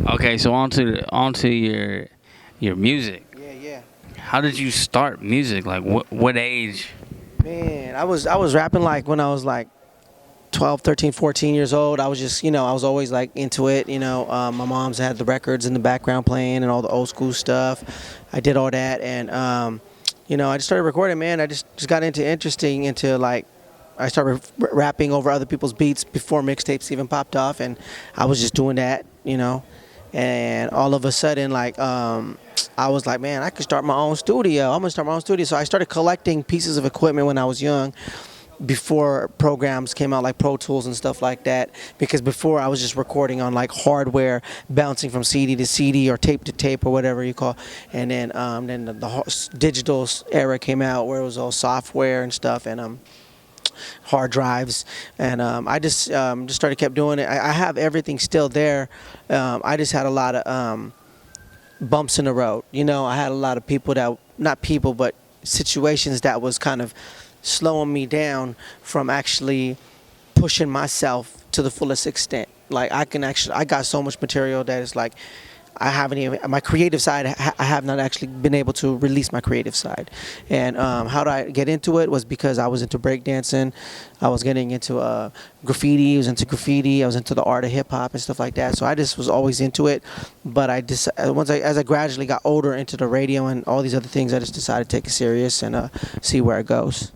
Okay, so onto your music. Yeah, yeah. How did you start music? Like what age? Man, I was rapping like when I was like 12, 13, 14 years old. I was just, I was always like into it. My mom's had the records in the background playing and all the old school stuff. I did all that, and I just started recording. Man, I just got into like. I started rapping over other people's beats before mixtapes even popped off, and I was just doing that. And all of a sudden, like, I was like, man, I could start my own studio. I'm gonna start my own studio. So I started collecting pieces of equipment when I was young, before programs came out like Pro Tools and stuff like that. Because before I was just recording on like hardware, bouncing from CD to CD or tape to tape or whatever you call. And then the digital era came out where it was all software and stuff, and hard drives, and I just started kept doing it. I have everything still there. I just had a lot of bumps in the road. I had a lot of people that, not people, but situations that was kind of slowing me down from actually pushing myself to the fullest extent. Like I got so much material that it's like I haven't even, my creative side, I have not actually been able to release my creative side. And how did I get into it was because I was into breakdancing. I was getting into graffiti. I was into graffiti. I was into the art of hip hop and stuff like that. So I just was always into it. But as I gradually got older into the radio and all these other things, I just decided to take it serious and see where it goes.